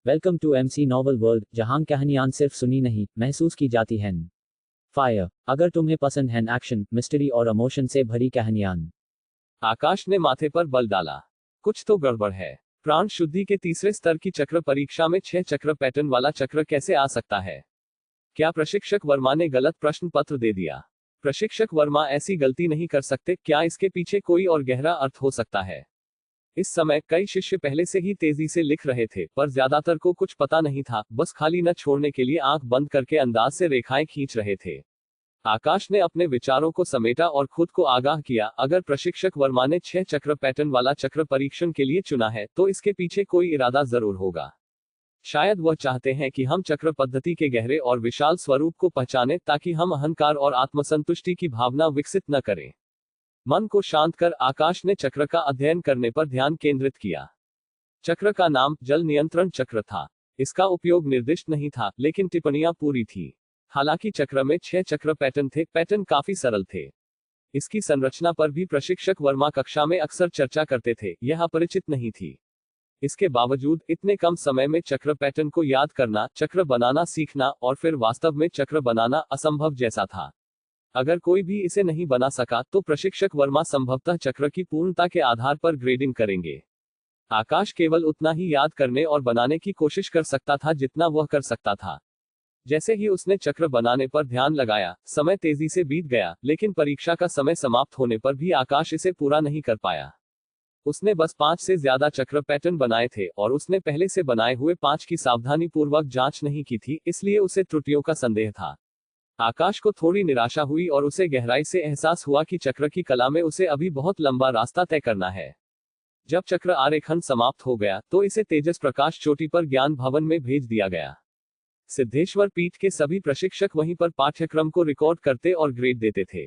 Welcome to MC novel world, जहां कहानियां सिर्फ सुनी नहीं महसूस की जाती हैं। फायर। अगर तुम्हें पसंद है एक्शन, मिस्ट्री और इमोशन से भरी कहानियां। आकाश ने माथे पर बल डाला। कुछ तो गड़बड़ है। प्राण शुद्धि के तीसरे स्तर की चक्र परीक्षा में 6 चक्र पैटर्न वाला चक्र कैसे आ सकता है? क्या प्रशिक्षक वर्मा ने गलत प्रश्न पत्र दे दिया? प्रशिक्षक वर्मा ऐसी गलती नहीं कर सकते। क्या इसके पीछे कोई और गहरा अर्थ हो सकता है? इस समय कई शिष्य पहले से ही तेजी से लिख रहे थे, पर ज्यादातर को कुछ पता नहीं था, बस खाली न छोड़ने के लिए आंख बंद करके अंदाज से रेखाएं खींच रहे थे। आकाश ने अपने विचारों को समेटा और खुद को आगाह किया। अगर प्रशिक्षक वर्मा ने 6 चक्र पैटर्न वाला चक्र परीक्षण के लिए चुना है, तो इसके पीछे कोई इरादा जरूर होगा। शायद वह चाहते हैं कि हम चक्र पद्धति के गहरे और विशाल स्वरूप को पहचानें, ताकि हम अहंकार और आत्मसंतुष्टि की भावना विकसित न करें। मन को शांत कर आकाश ने चक्र का अध्ययन करने पर ध्यान केंद्रित किया। चक्र का नाम जल नियंत्रण चक्र था। इसका उपयोग निर्दिष्ट नहीं था, लेकिन टिप्पणियां पूरी थी। हालांकि चक्र में 6 चक्र पैटर्न थे। पैटर्न काफी सरल थे। इसकी संरचना पर भी प्रशिक्षक वर्मा कक्षा में अक्सर चर्चा करते थे, यह अपरिचित नहीं थी। इसके बावजूद इतने कम समय में चक्र पैटर्न को याद करना, चक्र बनाना सीखना और फिर वास्तव में चक्र बनाना असंभव जैसा था। अगर कोई भी इसे नहीं बना सका, तो प्रशिक्षक वर्मा संभवतः चक्र की पूर्णता के आधार पर ग्रेडिंग करेंगे। आकाश केवल उतना ही याद करने और बनाने की कोशिश कर सकता था जितना वह कर सकता था। जैसे ही उसने चक्र बनाने पर ध्यान लगाया, समय तेजी से बीत गया, लेकिन परीक्षा का समय समाप्त होने पर भी आकाश इसे पूरा नहीं कर पाया। उसने बस 5 से ज्यादा चक्र पैटर्न बनाए थे और उसने पहले से बनाए हुए 5 की सावधानीपूर्वक जांच नहीं की थी, इसलिए उसे त्रुटियों का संदेह था। आकाश को थोड़ी निराशा हुई और उसे गहराई से एहसास हुआ कि चक्र की कला में उसे अभी बहुत लंबा रास्ता तय करना है। जब चक्र आरेखन समाप्त हो गया, तो इसे तेजस प्रकाश चोटी पर ज्ञान भवन में भेज दिया गया। सिद्धेश्वर पीठ के सभी प्रशिक्षक वहीं पर पाठ्यक्रम को रिकॉर्ड करते और ग्रेड देते थे।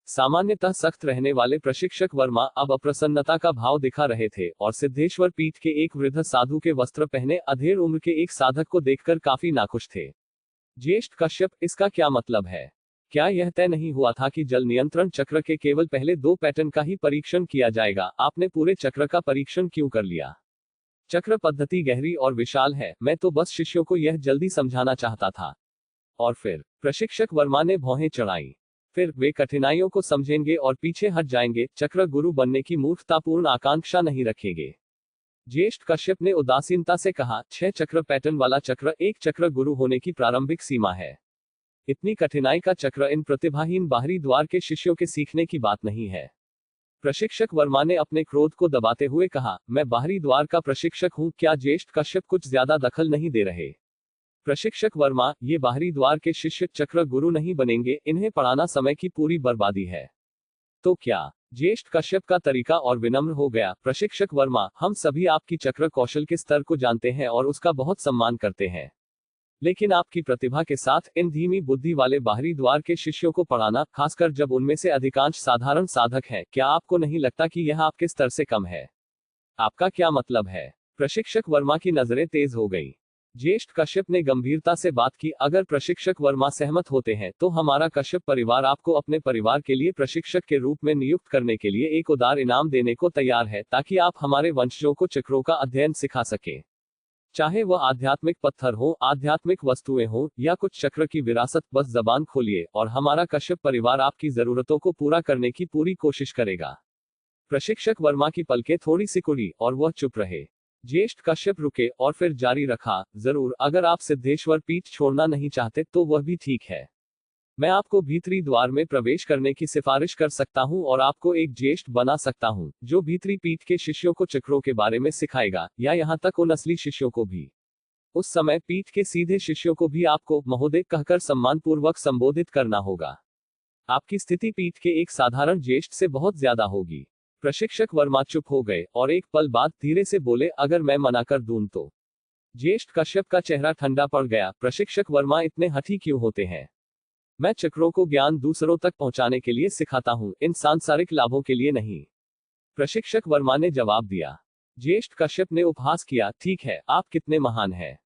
सामान्यतः सख्त रहने वाले प्रशिक्षक वर्मा अब अप्रसन्नता का भाव दिखा रहे थे और सिद्धेश्वर पीठ के एक वृद्ध साधु के वस्त्र पहने अधेड़ उम्र के एक साधक को देखकर काफी नाखुश थे। ज्येष्ठ कश्यप, इसका क्या मतलब है? क्या यह तय नहीं हुआ था कि जल नियंत्रण चक्र के केवल पहले 2 पैटर्न का ही परीक्षण किया जाएगा? आपने पूरे चक्र का परीक्षण क्यों कर लिया? चक्र पद्धति गहरी और विशाल है, मैं तो बस शिष्यों को यह जल्दी समझाना चाहता था। और फिर प्रशिक्षक वर्मा ने भौहें चढ़ाई। फिर वे कठिनाइयों को समझेंगे और पीछे हट जाएंगे, चक्र गुरु बनने की मूर्खतापूर्ण आकांक्षा नहीं रखेंगे। ज्येष्ठ कश्यप ने उदासीनता से कहा, 6 चक्र पैटर्न वाला चक्र एक चक्र गुरु होने की प्रारंभिक सीमा है। इतनी कठिनाई का चक्र इन प्रतिभाहीन बाहरी द्वार के शिष्यों के सीखने की बात नहीं है। प्रशिक्षक वर्मा ने अपने क्रोध को दबाते हुए कहा, मैं बाहरी द्वार का प्रशिक्षक हूं, क्या ज्येष्ठ कश्यप कुछ ज्यादा दखल नहीं दे रहे? प्रशिक्षक वर्मा, ये बाहरी द्वार के शिष्य चक्र गुरु नहीं बनेंगे, इन्हें पढ़ाना समय की पूरी बर्बादी है। तो क्या? ज्येष्ठ कश्यप का तरीका और विनम्र हो गया। प्रशिक्षक वर्मा, हम सभी आपकी चक्र कौशल के स्तर को जानते हैं और उसका बहुत सम्मान करते हैं, लेकिन आपकी प्रतिभा के साथ इन धीमी बुद्धि वाले बाहरी द्वार के शिष्यों को पढ़ाना, खासकर जब उनमें से अधिकांश साधारण साधक हैं, क्या आपको नहीं लगता कि यह आपके स्तर से कम है? आपका क्या मतलब है? प्रशिक्षक वर्मा की नजरें तेज हो गई। ज्येष्ठ कश्यप ने गंभीरता से बात की, अगर प्रशिक्षक वर्मा सहमत होते हैं, तो हमारा कश्यप परिवार आपको अपने परिवार के लिए प्रशिक्षक के रूप में नियुक्त करने के लिए एक उदार इनाम देने को तैयार है, ताकि आप हमारे वंशजों को चक्रों का अध्ययन सिखा सकें। चाहे वह आध्यात्मिक पत्थर हो, आध्यात्मिक वस्तुएं हो या कुछ चक्र की विरासत, बस जबान खोलिए और हमारा कश्यप परिवार आपकी जरूरतों को पूरा करने की पूरी कोशिश करेगा। प्रशिक्षक वर्मा की पलकें थोड़ी सिकुड़ी और वह चुप रहे। ज्येष्ठ कश्यप रुके और फिर जारी रखा, जरूर, अगर आप सिद्धेश्वर पीठ छोड़ना नहीं चाहते तो वह भी ठीक है। मैं आपको भीतरी द्वार में प्रवेश करने की सिफारिश कर सकता हूं और आपको एक ज्येष्ठ बना सकता हूं, जो भीतरी पीठ के शिष्यों को चक्रों के बारे में सिखाएगा, या यहां तक उन असली शिष्यों को भी। उस समय पीठ के सीधे शिष्यों को भी आपको महोदय कहकर सम्मानपूर्वक संबोधित करना होगा। आपकी स्थिति पीठ के एक साधारण ज्येष्ठ से बहुत ज्यादा होगी। प्रशिक्षक वर्मा चुप हो गए और एक पल बाद धीरे से बोले, अगर मैं मना कर दूं तो? ज्येष्ठ कश्यप का चेहरा ठंडा पड़ गया। प्रशिक्षक वर्मा इतने हठी क्यों होते हैं? मैं चक्रों को ज्ञान दूसरों तक पहुंचाने के लिए सिखाता हूं, इन सांसारिक लाभों के लिए नहीं। प्रशिक्षक वर्मा ने जवाब दिया। ज्येष्ठ कश्यप ने उपहास किया, ठीक है, आप कितने महान हैं।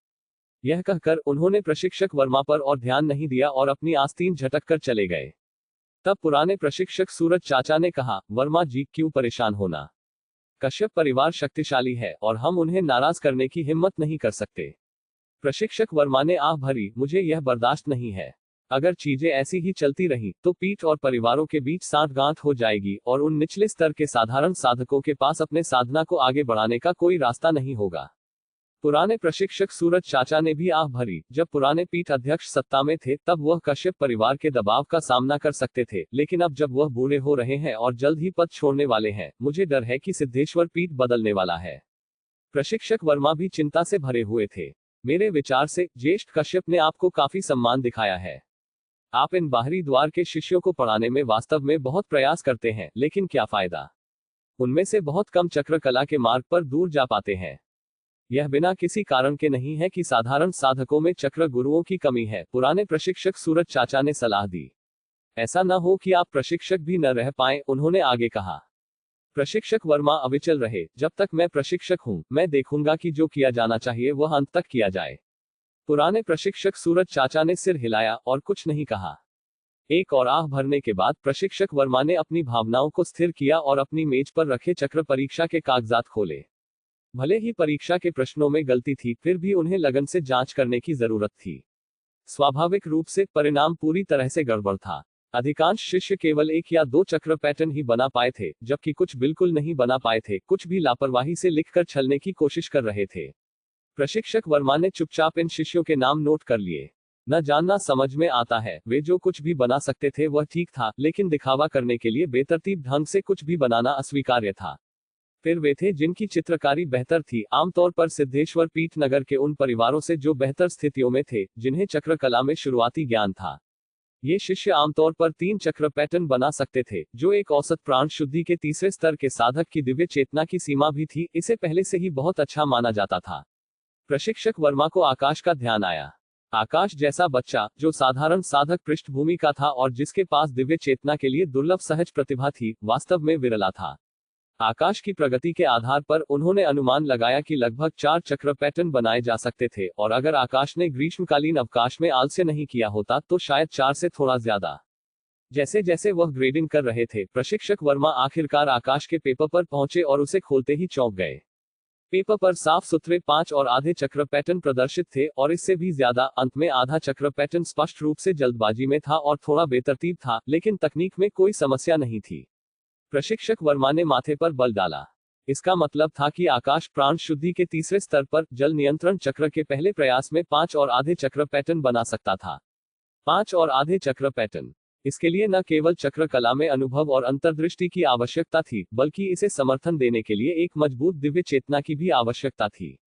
यह कहकर उन्होंने प्रशिक्षक वर्मा पर और ध्यान नहीं दिया और अपनी आस्तीन झटक कर चले गए। तब पुराने प्रशिक्षक सूरज चाचा ने कहा, वर्मा जी, क्यों परेशान होना? कश्यप परिवार शक्तिशाली है और हम उन्हें नाराज करने की हिम्मत नहीं कर सकते। प्रशिक्षक वर्मा ने आह भरी, मुझे यह बर्दाश्त नहीं है। अगर चीजें ऐसी ही चलती रहीं तो पीठ और परिवारों के बीच सांठगांठ हो जाएगी और उन निचले स्तर के साधारण साधकों के पास अपने साधना को आगे बढ़ाने का कोई रास्ता नहीं होगा। पुराने प्रशिक्षक सूरज चाचा ने भी आह भरी, जब पुराने पीठ अध्यक्ष सत्ता में थे तब वह कश्यप परिवार के दबाव का सामना कर सकते थे, लेकिन अब जब वह बूढ़े हो रहे हैं और जल्द ही पद छोड़ने वाले हैं, मुझे डर है कि सिद्धेश्वर पीठ बदलने वाला है। प्रशिक्षक वर्मा भी चिंता से भरे हुए थे। मेरे विचार से ज्येष्ठ कश्यप ने आपको काफी सम्मान दिखाया है। आप इन बाहरी द्वार के शिष्यों को पढ़ाने में वास्तव में बहुत प्रयास करते हैं, लेकिन क्या फायदा? उनमें से बहुत कम चक्रकला के मार्ग पर दूर जा पाते हैं। यह बिना किसी कारण के नहीं है कि साधारण साधकों में चक्र गुरुओं की कमी है, पुराने प्रशिक्षक सूरज चाचा ने सलाह दी। ऐसा न हो कि आप प्रशिक्षक भी न रह पाएं, उन्होंने आगे कहा। प्रशिक्षक वर्मा अविचल रहे, जब तक मैं प्रशिक्षक हूं, मैं देखूंगा कि जो किया जाना चाहिए वह अंत तक किया जाए। पुराने प्रशिक्षक सूरज चाचा ने सिर हिलाया और कुछ नहीं कहा। एक और आह भरने के बाद प्रशिक्षक वर्मा ने अपनी भावनाओं को स्थिर किया और अपनी मेज पर रखे चक्र परीक्षा के कागजात खोले। भले ही परीक्षा के प्रश्नों में गलती थी, फिर भी उन्हें लगन से जांच करने की जरूरत थी। स्वाभाविक रूप से परिणाम पूरी तरह से गड़बड़ था। अधिकांश शिष्य केवल 1 या 2 चक्र पैटर्न ही बना पाए थे, जबकि कुछ बिल्कुल नहीं बना पाए थे, कुछ भी लापरवाही से लिखकर छलने की कोशिश कर रहे थे। प्रशिक्षक वर्मा ने चुपचाप इन शिष्यों के नाम नोट कर लिए। न जानना समझ में आता है, वे जो कुछ भी बना सकते थे वह ठीक था, लेकिन दिखावा करने के लिए बेतरतीब ढंग से कुछ भी बनाना अस्वीकार्य था। फिर वे थे जिनकी चित्रकारी बेहतर थी, आमतौर पर सिद्धेश्वर पीठ नगर के उन परिवारों से जो बेहतर स्थितियों में थे, जिन्हें चक्रकला में शुरुआती ज्ञान था। ये शिष्य आमतौर पर 3 चक्र पैटर्न बना सकते थे, जो एक औसत प्राण शुद्धि के तीसरे स्तर के साधक की दिव्य चेतना की सीमा भी थी। इसे पहले से ही बहुत अच्छा माना जाता था। प्रशिक्षक वर्मा को आकाश का ध्यान आया। आकाश जैसा बच्चा, जो साधारण साधक पृष्ठभूमि का था और जिसके पास दिव्य चेतना के लिए दुर्लभ सहज प्रतिभा थी, वास्तव में विरला था। आकाश की प्रगति के आधार पर उन्होंने अनुमान लगाया कि लगभग 4 चक्र पैटर्न बनाए जा सकते थे, और अगर आकाश ने ग्रीष्मकालीन अवकाश में आलस्य नहीं किया होता तो शायद 4 से थोड़ा ज्यादा। जैसे जैसे वह ग्रेडिंग कर रहे थे, प्रशिक्षक वर्मा आखिरकार आकाश के पेपर पर पहुंचे और उसे खोलते ही चौंक गए। पेपर पर साफ सुथरे 5 और आधे चक्र पैटर्न प्रदर्शित थे, और इससे भी ज्यादा। अंत में आधा चक्र पैटर्न स्पष्ट रूप से जल्दबाजी में था और थोड़ा बेतरतीब था, लेकिन तकनीक में कोई समस्या नहीं थी। प्रशिक्षक वर्मा ने माथे पर बल डाला। इसका मतलब था कि आकाश प्राण शुद्धि के तीसरे स्तर पर जल नियंत्रण चक्र के पहले प्रयास में 5 और आधे चक्र पैटर्न बना सकता था। 5 और आधे चक्र पैटर्न। इसके लिए न केवल चक्र कला में अनुभव और अंतर्दृष्टि की आवश्यकता थी, बल्कि इसे समर्थन देने के लिए एक मजबूत दिव्य चेतना की भी आवश्यकता थी।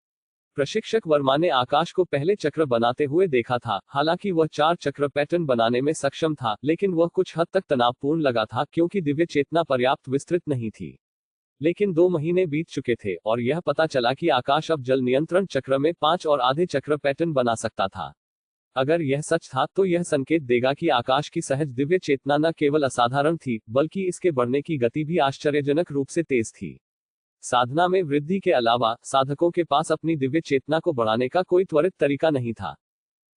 प्रशिक्षक वर्मा ने आकाश को पहले चक्र बनाते हुए देखा था। हालांकि वह 4 चक्र पैटर्न बनाने में सक्षम था, लेकिन वह कुछ हद तक तनावपूर्ण लगा था, क्योंकि दिव्य चेतना पर्याप्त विस्तृत नहीं थी। लेकिन 2 महीने बीत चुके थे और यह पता चला कि आकाश अब जल नियंत्रण चक्र में 5 और आधे चक्र पैटर्न बना सकता था। अगर यह सच था तो यह संकेत देगा कि आकाश की सहज दिव्य चेतना न केवल असाधारण थी, बल्कि इसके बढ़ने की गति भी आश्चर्यजनक रूप से तेज थी। साधना में वृद्धि के अलावा साधकों के पास अपनी दिव्य चेतना को बढ़ाने का कोई त्वरित तरीका नहीं था।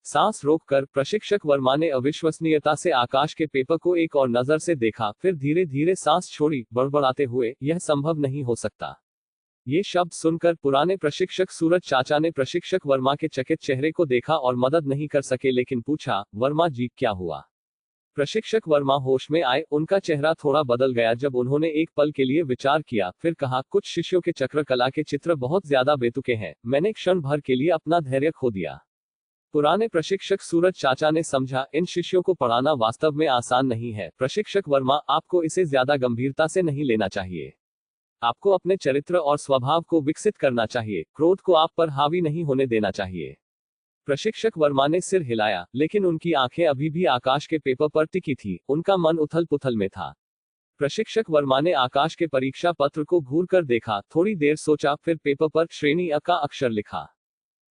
सांस रोककर प्रशिक्षक वर्मा ने अविश्वसनीयता से आकाश के पेपर को एक और नजर से देखा, फिर धीरे धीरे सांस छोड़ी, बड़बड़ाते हुए, यह संभव नहीं हो सकता। ये शब्द सुनकर पुराने प्रशिक्षक सूरज चाचा ने प्रशिक्षक वर्मा के चकित चेहरे को देखा और मदद नहीं कर सके, लेकिन पूछा, वर्मा जी क्या हुआ? प्रशिक्षक वर्मा होश में आए। उनका चेहरा थोड़ा बदल गया जब उन्होंने एक पल के लिए विचार किया, फिर कहा, कुछ शिष्यों के चक्र कला के चित्र बहुत ज्यादा बेतुके हैं, मैंने क्षण भर के लिए अपना धैर्य खो दिया। पुराने प्रशिक्षक सूरज चाचा ने समझा, इन शिष्यों को पढ़ाना वास्तव में आसान नहीं है। प्रशिक्षक वर्मा, आपको इसे ज्यादा गंभीरता से नहीं लेना चाहिए। आपको अपने चरित्र और स्वभाव को विकसित करना चाहिए, क्रोध को आप पर हावी नहीं होने देना चाहिए। प्रशिक्षक वर्मा ने सिर हिलाया, लेकिन उनकी आंखें अभी भी आकाश के पेपर पर टिकी थी। उनका मन उथल पुथल में था। प्रशिक्षक वर्मा ने आकाश के परीक्षा पत्र को घूरकर देखा, थोड़ी देर सोचा, फिर पेपर पर श्रेणी अ का अक्षर लिखा।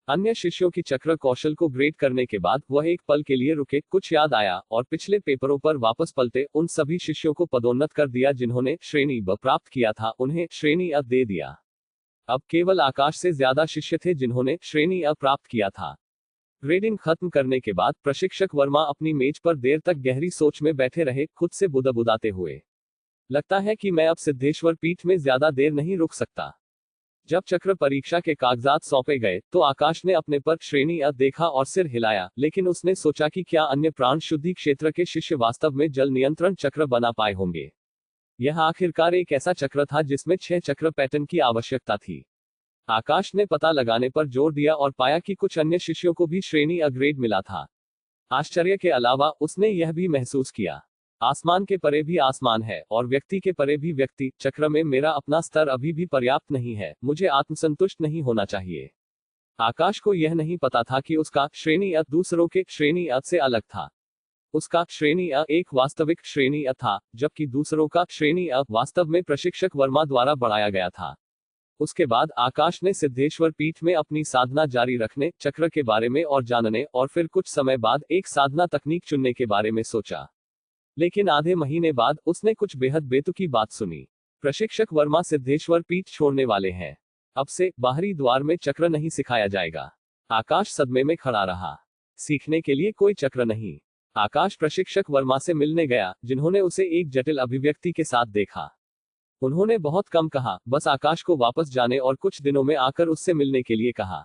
अन्य शिष्यों की चक्र कौशल को ग्रेड करने के बाद वह एक पल के लिए रुके, कुछ याद आया, और पिछले पेपरों पर वापस पलटे। उन सभी शिष्यों को पदोन्नत कर दिया जिन्होंने श्रेणी ब प्राप्त किया था, उन्हें श्रेणी अ दे दिया। अब केवल आकाश से ज्यादा शिष्य थे जिन्होंने श्रेणी अ प्राप्त किया था। ग्रेडिंग खत्म करने के बाद प्रशिक्षक वर्मा अपनी मेज पर देर तक गहरी सोच में बैठे रहे, खुद से बुदबुदाते हुए। लगता है कि मैं अब सिद्धेश्वर पीठ में ज्यादा देर नहीं रुक सकता। जब चक्र परीक्षा के कागजात सौंपे गए तो आकाश ने अपने पर श्रेणी अ देखा और सिर हिलाया, लेकिन उसने सोचा कि क्या अन्य प्राण शुद्धि क्षेत्र के शिष्य वास्तव में जल नियंत्रण चक्र बना पाए होंगे। यह आखिरकार एक ऐसा चक्र था जिसमें 6 चक्र पैटर्न की आवश्यकता थी। आकाश ने पता लगाने पर जोर दिया और पाया कि कुछ अन्य शिष्यों को भी श्रेणी अ ग्रेड मिला था। आश्चर्य के अलावा उसने यह भी महसूस किया, आसमान के परे भी आसमान है और व्यक्ति के परे भी व्यक्ति। चक्र में मेरा अपना स्तर अभी भी पर्याप्त नहीं है, मुझे आत्मसंतुष्ट नहीं होना चाहिए। आकाश को यह नहीं पता था कि उसका श्रेणी अ दूसरों के श्रेणी अ से अलग था। उसका श्रेणी अ एक वास्तविक श्रेणी अ था, जबकि दूसरों का श्रेणी अ वास्तव में प्रशिक्षक वर्मा द्वारा बढ़ाया गया था। उसके बाद आकाश ने सिद्धेश्वर पीठ में अपनी साधना जारी रखने, चक्र के बारे में और जानने और फिर कुछ समय बाद एक साधना तकनीक चुनने के बारे में सोचा। लेकिन आधे महीने बाद उसने कुछ बेहद बेतुकी बात सुनी। प्रशिक्षक वर्मा सिद्धेश्वर पीठ छोड़ने वाले हैं। अब से बाहरी द्वार में चक्र नहीं सिखाया जाएगा। आकाश सदमे में खड़ा रहा। सीखने के लिए कोई चक्र नहीं। आकाश प्रशिक्षक वर्मा से मिलने गया, जिन्होंने उसे एक जटिल अभिव्यक्ति के साथ देखा। उन्होंने बहुत कम कहा, बस आकाश को वापस जाने और कुछ दिनों में आकर उससे मिलने के लिए कहा।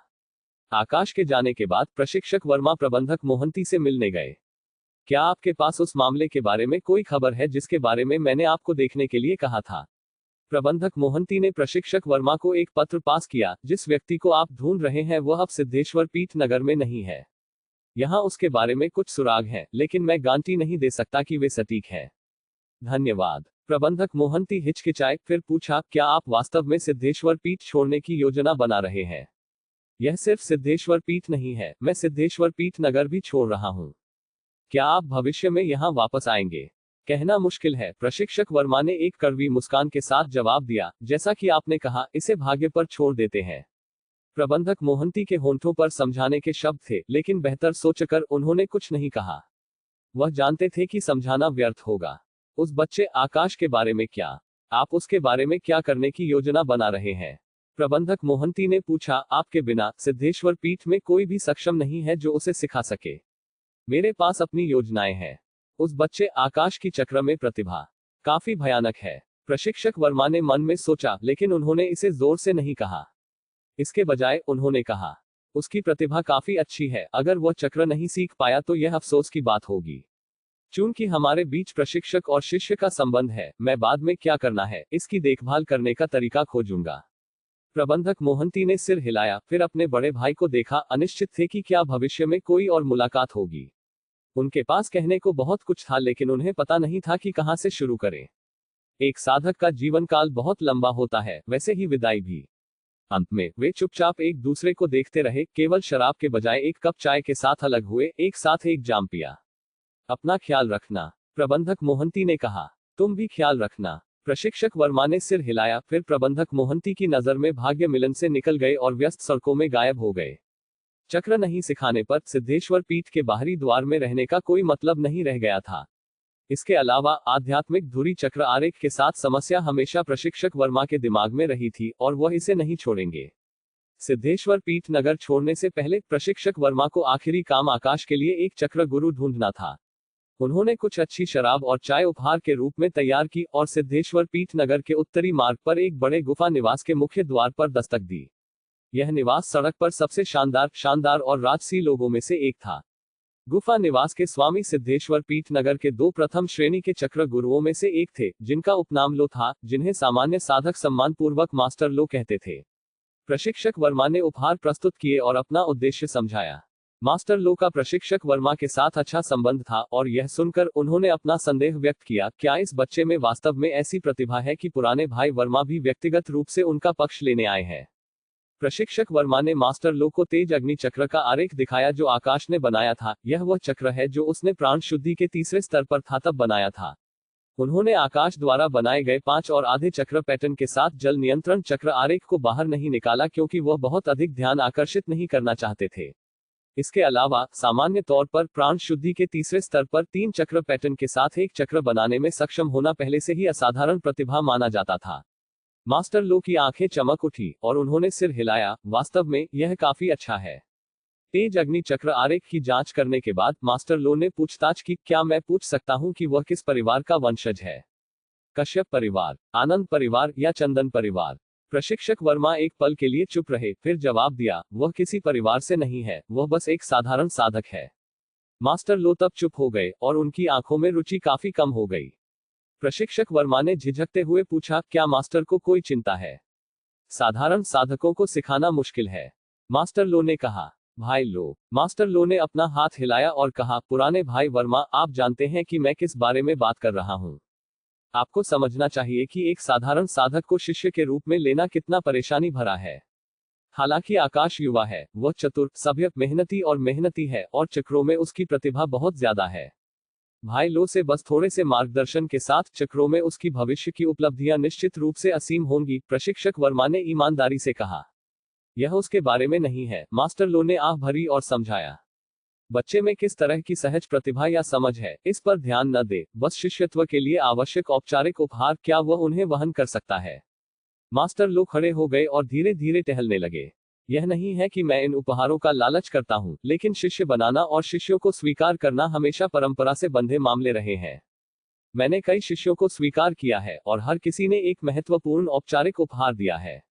आकाश के जाने के बाद प्रशिक्षक वर्मा प्रबंधक मोहंती से मिलने गए। क्या आपके पास उस मामले के बारे में कोई खबर है जिसके बारे में मैंने आपको देखने के लिए कहा था? प्रबंधक मोहंती ने प्रशिक्षक वर्मा को एक पत्र पास किया। जिस व्यक्ति को आप ढूंढ रहे हैं वह अब सिद्धेश्वर पीठ नगर में नहीं है। यहाँ उसके बारे में कुछ सुराग है, लेकिन मैं गारंटी नहीं दे सकता कि वे सटीक है। धन्यवाद। प्रबंधक मोहंती हिचकिचाए, फिर पूछा, क्या आप वास्तव में सिद्धेश्वर पीठ छोड़ने की योजना बना रहे हैं? यह सिर्फ सिद्धेश्वर पीठ नहीं है, मैं सिद्धेश्वर पीठ नगर भी छोड़ रहा हूँ। क्या आप भविष्य में यहाँ वापस आएंगे? कहना मुश्किल है, प्रशिक्षक वर्मा ने एक कड़वी मुस्कान के साथ जवाब दिया। जैसा कि आपने कहा, इसे भाग्य पर छोड़ देते हैं। प्रबंधक मोहंती के होंठों पर समझाने के शब्द थे, लेकिन बेहतर सोचकर उन्होंने कुछ नहीं कहा। वह जानते थे कि समझाना व्यर्थ होगा। उस बच्चे आकाश के बारे में क्या? आप उसके बारे में क्या करने की योजना बना रहे हैं? प्रबंधक मोहंती ने पूछा, आपके बिना सिद्धेश्वर पीठ में कोई भी सक्षम नहीं है जो उसे सिखा सके। मेरे पास अपनी योजनाएं हैं। उस बच्चे आकाश की चक्र में प्रतिभा काफी भयानक है। प्रशिक्षक वर्मा ने मन में सोचा, लेकिन उन्होंने इसे जोर से नहीं कहा। इसके बजाय उन्होंने कहा, उसकी प्रतिभा काफी अच्छी है। अगर वह चक्र नहीं सीख पाया तो यह अफसोस की बात होगी। चूंकि हमारे बीच प्रशिक्षक और शिष्य का संबंध है, मैं बाद में क्या करना है इसकी देखभाल करने का तरीका खोजूंगा। प्रबंधक मोहंती ने सिर हिलाया, फिर अपने बड़े भाई को देखा। अनिश्चित थे कि क्या भविष्य में कोई और मुलाकात होगी। उनके पास कहने को बहुत कुछ था, लेकिन उन्हें पता नहीं था कि कहां से शुरू करें। एक साधक का जीवन काल बहुत लंबा होता है, वैसे ही विदाई भी। अंत में वे चुपचाप एक दूसरे को देखते रहे, केवल शराब के बजाय एक कप चाय के साथ अलग हुए, एक साथ एक जाम पिया। अपना ख्याल रखना, प्रबंधक मोहंती ने कहा। तुम भी ख्याल रखना। प्रशिक्षक वर्मा ने सिर हिलाया, फिर प्रबंधक मोहंती की नजर में भाग्य मिलन से निकल गए और व्यस्त सड़कों में गायब हो गए। चक्र नहीं सिखाने पर सिद्धेश्वर पीठ के बाहरी द्वार में रहने का कोई मतलब नहीं रह गया था। इसके अलावा आध्यात्मिक धुरी चक्र आरेख के साथ समस्या हमेशा प्रशिक्षक वर्मा के दिमाग में रही थी और वह इसे नहीं छोड़ेंगे। सिद्धेश्वर पीठ नगर छोड़ने से पहले प्रशिक्षक वर्मा को आखिरी काम आकाश के लिए एक चक्र गुरु ढूंढना था। उन्होंने कुछ अच्छी शराब और चाय उपहार के रूप में तैयार की और सिद्धेश्वर पीठ नगर के उत्तरी मार्ग पर एक बड़े गुफा निवास के मुख्य द्वार पर दस्तक दी। यह निवास सड़क पर सबसे शानदार और राजसी लोगों में से एक था। गुफा निवास के स्वामी सिद्धेश्वर पीठ नगर के 2 प्रथम श्रेणी के चक्र गुरुओं में से एक थे, जिनका उपनाम लो था, जिन्हें सामान्य साधक सम्मानपूर्वक मास्टर लो कहते थे। प्रशिक्षक वर्मा ने उपहार प्रस्तुत किए और अपना उद्देश्य समझाया। मास्टर लो का प्रशिक्षक वर्मा के साथ अच्छा संबंध था और यह सुनकर उन्होंने अपना संदेह व्यक्त किया, क्या इस बच्चे में वास्तव में ऐसी प्रतिभा है कि पुराने भाई वर्मा भी व्यक्तिगत रूप से उनका पक्ष लेने आए हैं। प्रशिक्षक वर्मा ने मास्टर लो को तेज अग्नि चक्र का आरेख दिखाया जो आकाश ने बनाया था। यह वह चक्र है जो उसने प्राण शुद्धि के तीसरे स्तर पर था तब बनाया था। उन्होंने आकाश द्वारा बनाए गए 5 और आधे चक्र पैटर्न के साथ जल नियंत्रण चक्र आरेख को बाहर नहीं निकाला, क्योंकि वह बहुत अधिक ध्यान आकर्षित नहीं करना चाहते थे। इसके अलावा सामान्य तौर पर प्राण शुद्धि के तीसरे स्तर पर 3 चक्र पैटर्न के साथ एक चक्र बनाने में सक्षम होना पहले से ही असाधारण प्रतिभा माना जाता था। मास्टर लो की आंखें चमक उठी और उन्होंने सिर हिलाया। वास्तव में यह काफी अच्छा है। तेज अग्नि चक्र आरेख की जांच करने के बाद मास्टर लो ने पूछताछ की, क्या मैं पूछ सकता हूं कि वह किस परिवार का वंशज है? कश्यप परिवार, आनंद परिवार या चंदन परिवार? प्रशिक्षक वर्मा एक पल के लिए चुप रहे, फिर जवाब दिया, वह किसी परिवार से नहीं है, वह बस एक साधारण साधक है। मास्टर लो तब चुप हो गए और उनकी आंखों में रुचि काफी कम हो गई। प्रशिक्षक वर्मा ने झिझकते हुए पूछा, क्या मास्टर को कोई चिंता है? साधारण साधकों को सिखाना मुश्किल है, मास्टर लो ने कहा। भाई लो, मास्टर लो ने अपना हाथ हिलाया और कहा, पुराने भाई वर्मा, आप जानते हैं कि मैं किस बारे में बात कर रहा हूं। आपको समझना चाहिए कि एक साधारण साधक को शिष्य के रूप में लेना कितना परेशानी भरा है। हालांकि आकाश युवा है, वह चतुर, सभ्य, मेहनती है और चक्रों में उसकी प्रतिभा बहुत ज्यादा है। भाई लो से बस थोड़े से मार्गदर्शन के साथ चक्रों में उसकी भविष्य की उपलब्धियां निश्चित रूप से असीम होंगी, प्रशिक्षक वर्मा ने ईमानदारी से कहा। यह उसके बारे में नहीं है, मास्टर लो ने आह भरी और समझाया। बच्चे में किस तरह की सहज प्रतिभा या समझ है, इस पर ध्यान न दे, बस शिष्यत्व के लिए आवश्यक औपचारिक उपहार क्या वह उन्हें वहन कर सकता है। मास्टर लो खड़े हो गए और धीरे धीरे टहलने लगे। यह नहीं है कि मैं इन उपहारों का लालच करता हूं, लेकिन शिष्य बनाना और शिष्यों को स्वीकार करना हमेशा परंपरा से बंधे मामले रहे हैं। मैंने कई शिष्यों को स्वीकार किया है और हर किसी ने एक महत्वपूर्ण औपचारिक उपहार दिया है।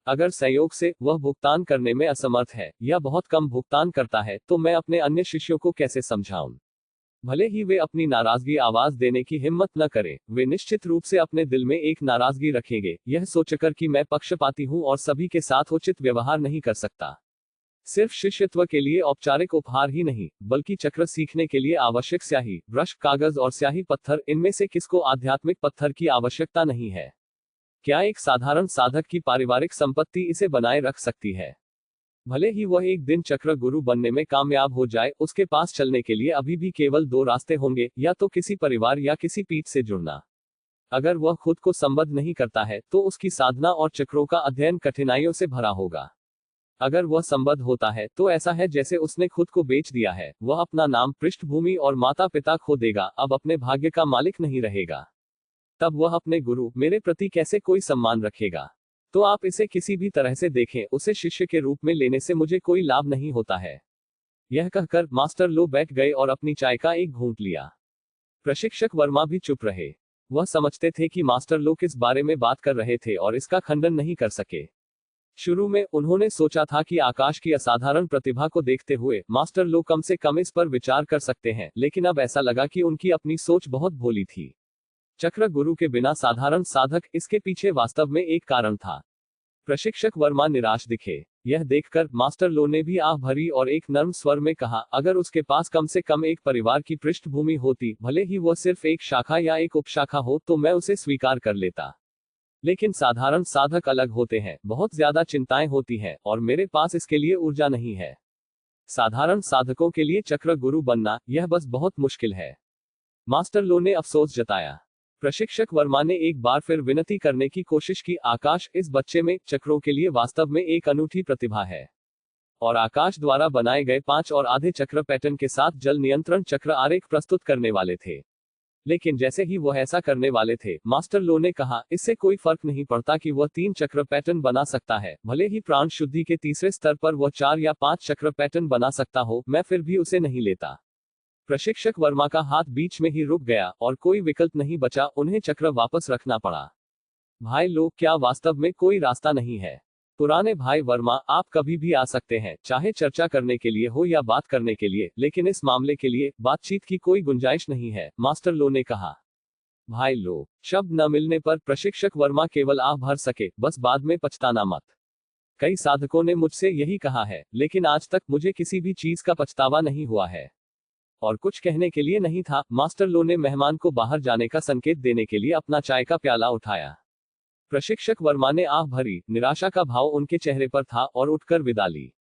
अगर संयोग से वह भुगतान करने में असमर्थ है या बहुत कम भुगतान करता है, तो मैं अपने अन्य शिष्यों को कैसे समझाऊं? भले ही वे अपनी नाराजगी आवाज देने की हिम्मत न करें, वे निश्चित रूप से अपने दिल में एक नाराजगी रखेंगे, यह सोचकर कि मैं पक्षपाती हूं और सभी के साथ उचित व्यवहार नहीं कर सकता। सिर्फ शिष्यत्व के लिए औपचारिक उपहार ही नहीं, बल्कि चक्र सीखने के लिए आवश्यक स्याही, ब्रश, कागज और स्याही पत्थर, इनमें से किसको आध्यात्मिक पत्थर की आवश्यकता नहीं है? क्या एक साधारण साधक की पारिवारिक संपत्ति इसे बनाए रख सकती है? भले ही वह एक दिन चक्र गुरु बनने में कामयाब हो जाए, उसके पास चलने के लिए अभी भी केवल दो रास्ते होंगे, या तो किसी परिवार या किसी पीठ से जुड़ना। अगर वह खुद को संबद्ध नहीं करता है, तो उसकी साधना और चक्रों का अध्ययन कठिनाइयों से भरा होगा। अगर वह संबद्ध होता है, तो ऐसा है जैसे उसने खुद को बेच दिया है, वह अपना नाम, पृष्ठभूमि और माता पिता खो देगा, अब अपने भाग्य का मालिक नहीं रहेगा। तब वह अपने गुरु, मेरे प्रति कैसे कोई सम्मान रखेगा? तो आप इसे किसी भी तरह से देखें, उसे शिष्य के रूप में लेने से मुझे कोई लाभ नहीं होता है। यह कहकर मास्टर लो बैठ गए और अपनी चाय का एक घूंट लिया। प्रशिक्षक वर्मा भी चुप रहे। वह समझते थे कि मास्टर लो किस बारे में बात कर रहे थे और इसका खंडन नहीं कर सके। शुरू में उन्होंने सोचा था कि आकाश की असाधारण प्रतिभा को देखते हुए मास्टर लो कम से कम इस पर विचार कर सकते हैं, लेकिन अब ऐसा लगा कि उनकी अपनी सोच बहुत भोली थी। चक्र गुरु के बिना साधारण साधक, इसके पीछे वास्तव में एक कारण था। प्रशिक्षक वर्मा निराश दिखे। यह देखकर मास्टर लो ने भी आह भरी और एक नर्म स्वर में कहा, अगर उसके पास कम से कम एक परिवार की पृष्ठभूमि होती, भले ही वह सिर्फ एक शाखा या एक उपशाखा हो, तो मैं उसे स्वीकार कर लेता। लेकिन साधारण साधक अलग होते हैं, बहुत ज्यादा चिंताएं होती हैं, और मेरे पास इसके लिए ऊर्जा नहीं है। साधारण साधकों के लिए चक्र गुरु बनना, यह बस बहुत मुश्किल है। मास्टर लो ने अफसोस जताया। प्रशिक्षक वर्मा ने एक बार फिर विनती करने की कोशिश की, आकाश, इस बच्चे में चक्रों के लिए वास्तव में एक अनूठी प्रतिभा है। और आकाश द्वारा बनाए गए 5 और आधे चक्र पैटर्न के साथ जल नियंत्रण चक्र आरेख प्रस्तुत करने वाले थे। लेकिन जैसे ही वह ऐसा करने वाले थे, मास्टर लो ने कहा, इससे कोई फर्क नहीं पड़ता कि वह 3 चक्र पैटर्न बना सकता है, भले ही प्राण शुद्धि के तीसरे स्तर पर वह 4 या 5 चक्र पैटर्न बना सकता हो, मैं फिर भी उसे नहीं लेता। प्रशिक्षक वर्मा का हाथ बीच में ही रुक गया और कोई विकल्प नहीं बचा, उन्हें चक्र वापस रखना पड़ा। भाई लो, क्या वास्तव में कोई रास्ता नहीं है? पुराने भाई वर्मा, आप कभी भी आ सकते हैं, चाहे चर्चा करने के लिए हो या बात करने के लिए, लेकिन इस मामले के लिए बातचीत की कोई गुंजाइश नहीं है, मास्टर लो ने कहा। भाई लो, शब्द न मिलने पर प्रशिक्षक वर्मा केवल आह भर सके, बस बाद में पछताना मत। कई साधकों ने मुझसे यही कहा है, लेकिन आज तक मुझे किसी भी चीज का पछतावा नहीं हुआ है। और कुछ कहने के लिए नहीं था, मास्टर लो ने मेहमान को बाहर जाने का संकेत देने के लिए अपना चाय का प्याला उठाया। प्रशिक्षक वर्मा ने आह भरी, निराशा का भाव उनके चेहरे पर था और उठकर विदा ली।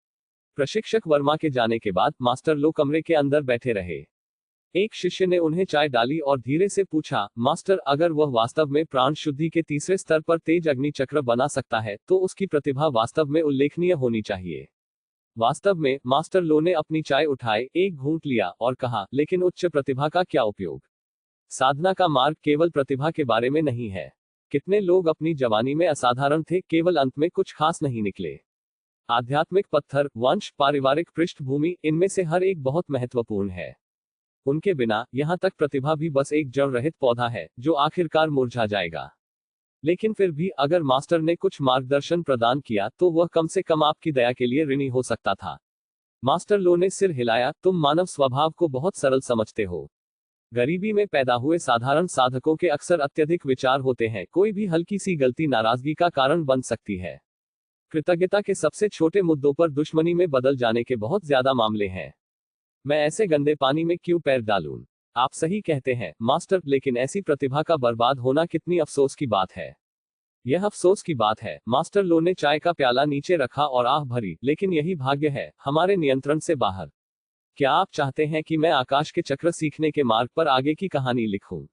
प्रशिक्षक वर्मा के जाने के बाद मास्टर लो कमरे के अंदर बैठे रहे। एक शिष्य ने उन्हें चाय डाली और धीरे से पूछा, मास्टर, अगर वह वास्तव में प्राण शुद्धि के तीसरे स्तर पर तेज अग्नि चक्र बना सकता है, तो उसकी प्रतिभा वास्तव में उल्लेखनीय होनी चाहिए। वास्तव में, मास्टर लो ने अपनी चाय उठाए, एक घूंट लिया और कहा, लेकिन उच्च प्रतिभा का क्या उपयोग? साधना का मार्ग केवल प्रतिभा के बारे में नहीं है। कितने लोग अपनी जवानी में असाधारण थे, केवल अंत में कुछ खास नहीं निकले। आध्यात्मिक पत्थर, वंश, पारिवारिक पृष्ठभूमि, इनमें से हर एक बहुत महत्वपूर्ण है। उनके बिना, यहां तक प्रतिभा भी बस एक जड़ रहित पौधा है, जो आखिरकार मुरझा जाएगा। लेकिन फिर भी अगर मास्टर ने कुछ मार्गदर्शन प्रदान किया तो वह कम से कम आपकी दया के लिए ऋणी हो सकता था। मास्टर लो ने सिर हिलाया, तुम मानव स्वभाव को बहुत सरल समझते हो। गरीबी में पैदा हुए साधारण साधकों के अक्सर अत्यधिक विचार होते हैं, कोई भी हल्की सी गलती नाराजगी का कारण बन सकती है। कृतज्ञता के सबसे छोटे मुद्दों पर दुश्मनी में बदल जाने के बहुत ज्यादा मामले हैं। मैं ऐसे गंदे पानी में क्यों पैर डालूं? आप सही कहते हैं मास्टर, लेकिन ऐसी प्रतिभा का बर्बाद होना कितनी अफसोस की बात है। यह अफसोस की बात है। मास्टर लो ने चाय का प्याला नीचे रखा और आह भरी, लेकिन यही भाग्य है, हमारे नियंत्रण से बाहर। क्या आप चाहते हैं कि मैं आकाश के चक्र सीखने के मार्ग पर आगे की कहानी लिखूं?